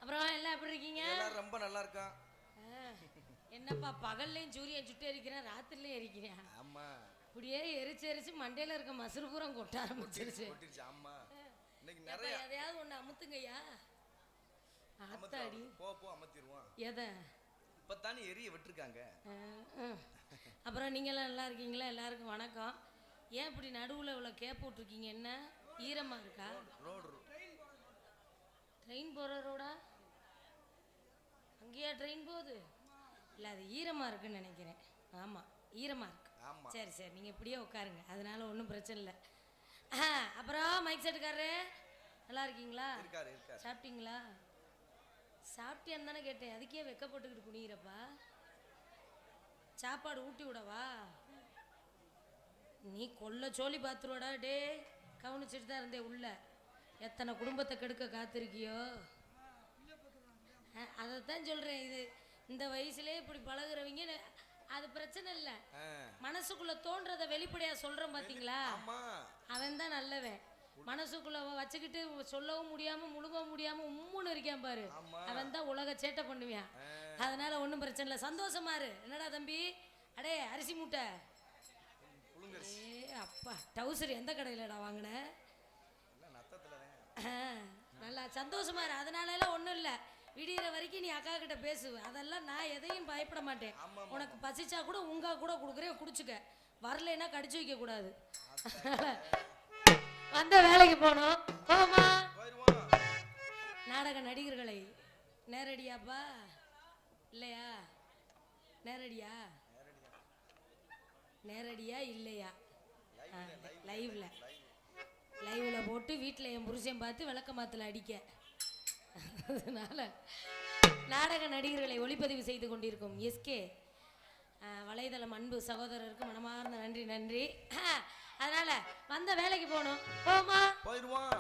அப்புறம் எல்லாம் எப்படி இருக்கீங்க? எல்லாம் ரொம்ப நல்லா இருக்கோம். என்னப்பா பகல்லையும் சூரியன் சுட்டு எரிக்கிறேன், ராத்திரிலையும் எரிக்கிறேன். ஆமா. இப்படியே எரிச்சு மண்டையில இருக்க மசுறு பூரம் கொட்ட ஆரம்பிச்சிருச்சு. ஆமா. இன்னைக்கு நிறைய எதையாவது ஒண்ணு அமுத்துங்கய்யா. ஆத்தாடி. போ அமத்திடுவோம். எதை? இப்பதானே எரிய விட்டுருக்காங்க. அப்புறம் நீங்களாம் நல்லா இருக்கீங்களா? எல்லாருக்கும் வணக்கம். ஏன் இப்படி நடுவில் இவ்வளோ கேப் விட்ருக்கீங்க? என்ன ஈரமாக இருக்கா? ட்ரெயின் போகிற ரோடா? அங்கேயா ட்ரெயின் போகுது? இல்லை, அது ஈரமாக இருக்குன்னு நினைக்கிறேன். ஆமாம், ஈரமாக இருக்கு. சரி நீங்கள் இப்படியே உட்காருங்க, அதனால ஒன்றும் பிரச்சனை இல்லை. அப்புறம் மைக் செட்டுக்காரரு நல்லா இருக்கீங்களா? சாப்பிட்டீங்களா? சாப்பிட்டியான்னு தானே கேட்டேன், அதுக்கே வெக்கப்பட்டுக்கிட்டு குனிகிறப்பா. சாப்பாடு ஊட்டி விடவா? நீ கொல்ல சோழி பார்த்துருவாடா. டே, கவனிச்சுட்டு தான் இருந்தே. உள்ள எத்தனை குடும்பத்தை கெடுக்க காத்திருக்கியோ? அதைத்தான் சொல்கிறேன். இது இந்த வயசுலேயே இப்படி பழகுறவங்க அது பிரச்சனை இல்லை. மனசுக்குள்ளே தோன்றதை வெளிப்படையாக சொல்கிறோம் பார்த்தீங்களா? அவன் தான் நல்லவன். மனசுக்குள்ள வச்சுக்கிட்டு சொல்லவும் முடியாமல் முழுங்கவும் முடியாமல் உம்முன்னு இருக்கான் பாரு, அவன் தான் உலக சேட்டை பண்ணுவான். அதனால ஒன்றும் பிரச்சனை இல்லை, சந்தோஷமா இரு. என்னடா தம்பி? அடே அரிசி மூட்டை. அப்பா, டவுசர் எந்த கடையிலடா வாங்கின? நல்லா சந்தோஷமா இரு. அதனால எல்லாம் ஒன்றும் இல்லை. விடிகிற வரைக்கும் நீ அக்கா கிட்ட பேசு. அதெல்லாம் நான் எதையும் பயப்பட மாட்டேன். உனக்கு பசிச்சா கூட உங்கா கூட கொடுக்குறேன், குடிச்சுக்க. வரலைன்னா கடிச்சு வைக்க கூடாது. வந்த வேலைக்கு போனோம். போமா நாடக நடிகர்களை நேரடியாப்பா இல்லையா? நேரடியா இல்லையா? லைவ்ல போட்டு வீட்டில் என் புருஷன் பார்த்து விளக்க மாத்துல அடிக்க. அதனால நாடக நடிகர்களை ஒளிப்பதிவு செய்து கொண்டிருக்கும் எஸ்கே வலைதளம் அன்பு சகோதரருக்கு மனமார்ந்த நன்றி. அதனால வந்த வேலைக்கு போகணும். போமா போயிடுவோம்.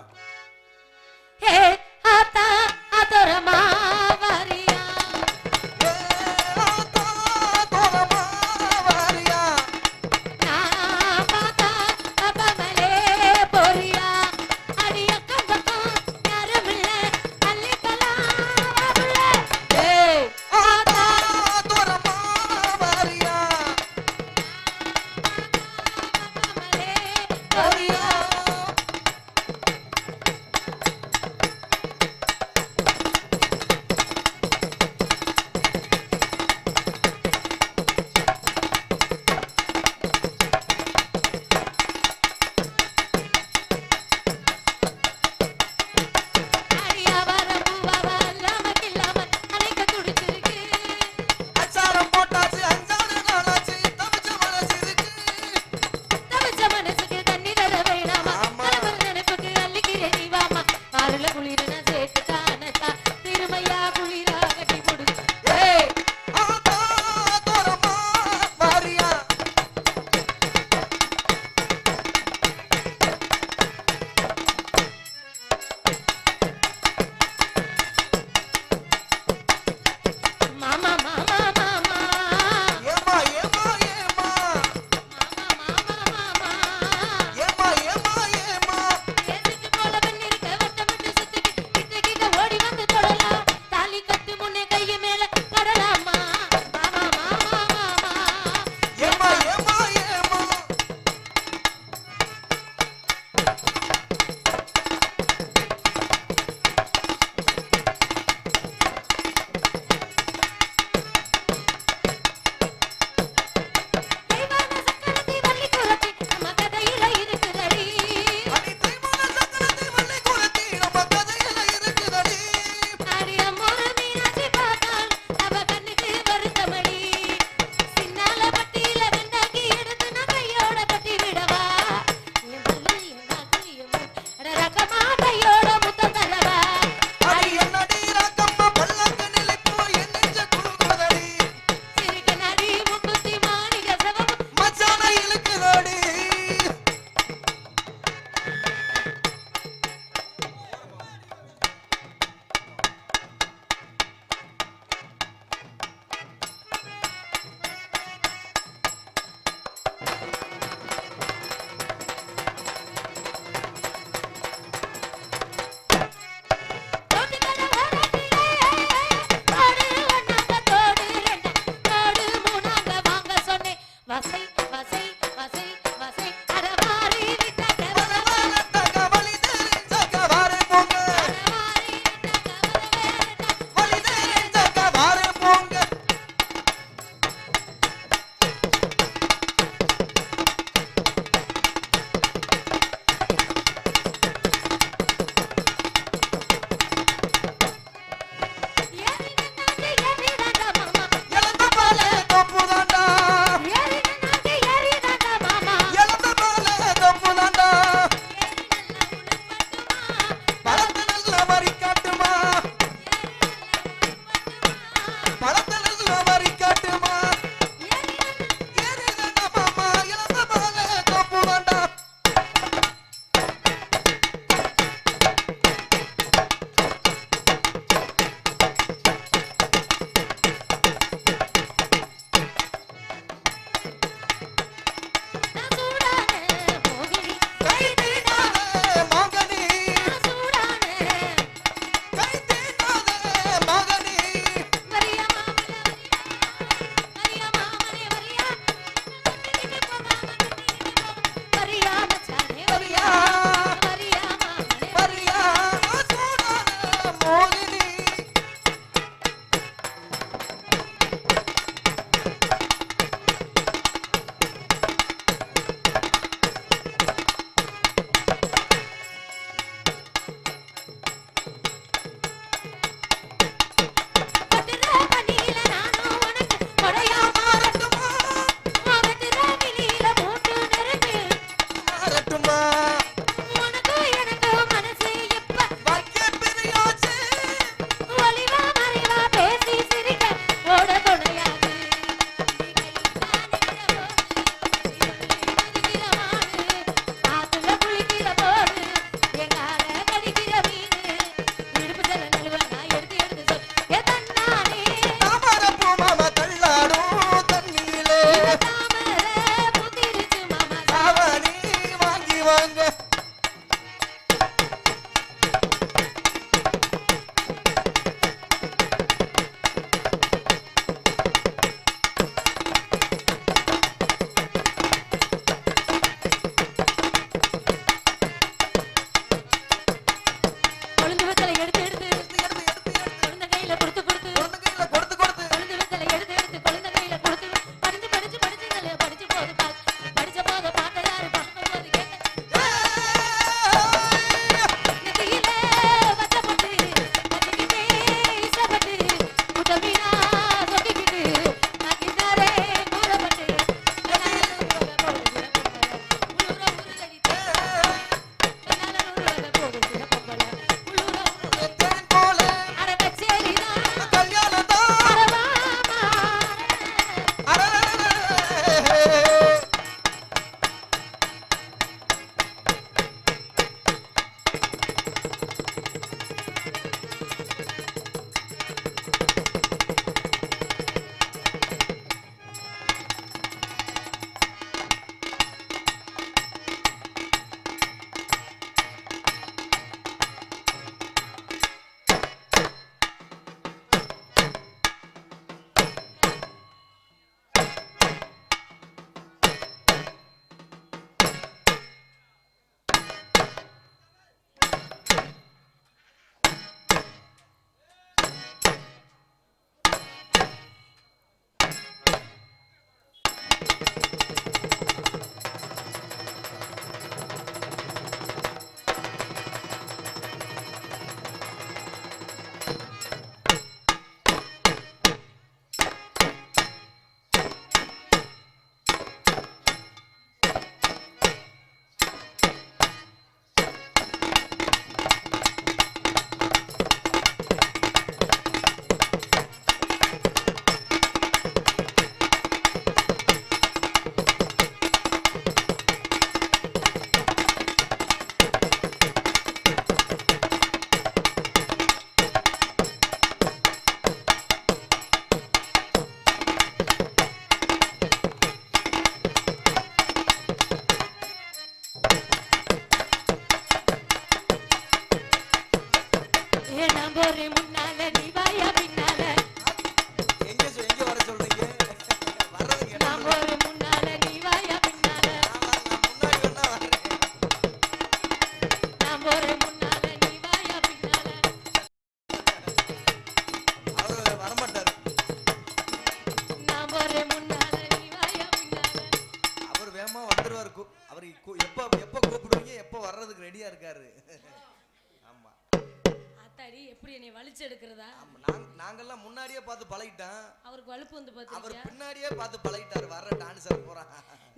நாங்கெல்லாம் முன்னாடியே பார்த்து பழகிட்டோம். அவருக்கு வலுப்பு வந்து பாத்தீங்க. அவர் பின்னாடியே பார்த்து பழகிட்டாரு. வர்ற டான்ஸர் போறான்.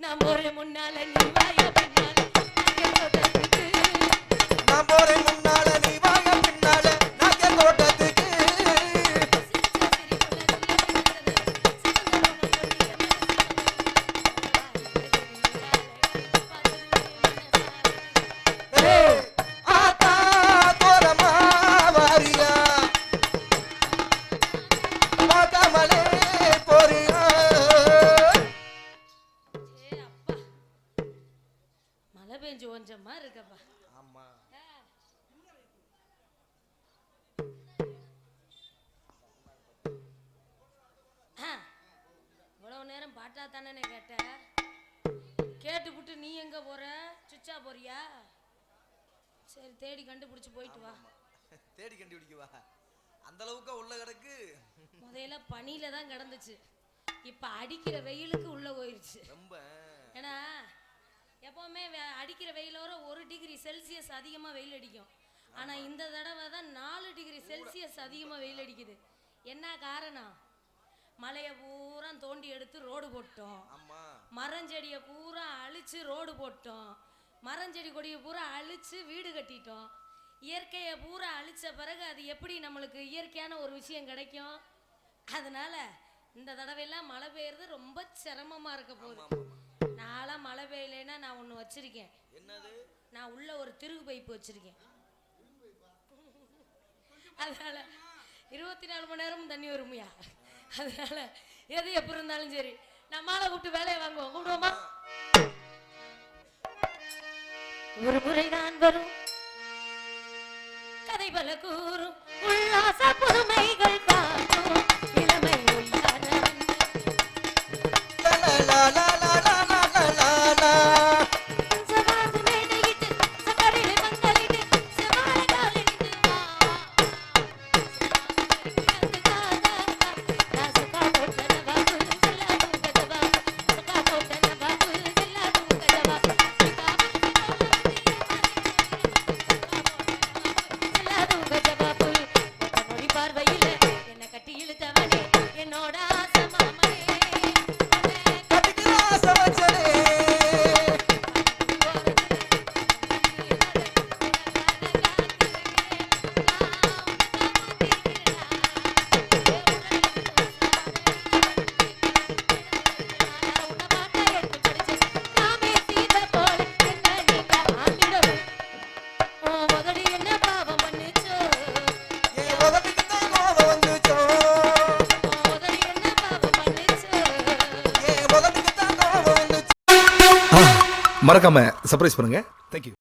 நான் போறேன் முன்னால நீ வாயா பின்னால. நான் போறேன் முன்னால நீ வாயா பின்னால. நாங்க தோட்டத்துக்கு. கொஞ்சமா இருக்கப்பா. ஆமா. இவ்வளவு நேரம் பாட்டா தானே கேட்ட. கேட்டுப்புட்டு நீ எங்க போற? சுச்சா போறியா? சரி தேடி கண்டுபிடிச்சு போயிட்டு வா. தேடி கண்டுபிடிக்க வா. அந்த அளவுக்கு உள்ள கிடக்கு. முதல்ல பனியில தான் கிடந்துச்சு. இப்ப அடிக்கிற வெயிலுக்கு உள்ள போயிருச்சு. ரொம்ப. ஏன்னா எப்பவுமே அடிக்கிற வெயிலோட 1 டிகிரி செல்சியஸ் அதிகமா வெயில் அடிக்கும். ஆனா இந்த தடவை தான் 4 டிகிரி செல்சியஸ் அதிகமா வெயில் அடிக்குது. என்ன காரணம்? மலையை பூரா தோண்டி எடுத்து ரோடு போட்டோம். மரஞ்செடியை பூரா அழிச்சு ரோடு போட்டோம். மரஞ்செடி கொடியை பூரா அழிச்சு வீடு கட்டிட்டோம். இயற்கையை பூரா அழிச்ச பிறகு அது எப்படி நம்மளுக்கு இயற்கையான ஒரு விஷயம் கிடைக்கும்? அதனால இந்த தடவையெல்லாம் மழை பெய்யறது ரொம்ப சிரமமா இருக்க போகுது. நான்லாம் மழை பெய்யலைன்னா நான் ஒன்று வச்சிருக்கேன். என்னது? நான் உள்ள ஒரு திருகு பைப்பு வச்சிருக்கேன். அதனால 24 மணி நேரமும் தண்ணி வருமையா. அதனால எது எப்படி இருந்தாலும் சரி நம்மளால கூப்பிட்டு வேலையை வாங்குவோம். கூப்பிடுவோமா? ஒரு முறைதான் வரும் கதை பல கூறும் உல்லாச புதுமைகள் காட்டும் இளமை மறக்காம சர்ப்ரைஸ் பண்ணுங்க. தேங்க்யூ.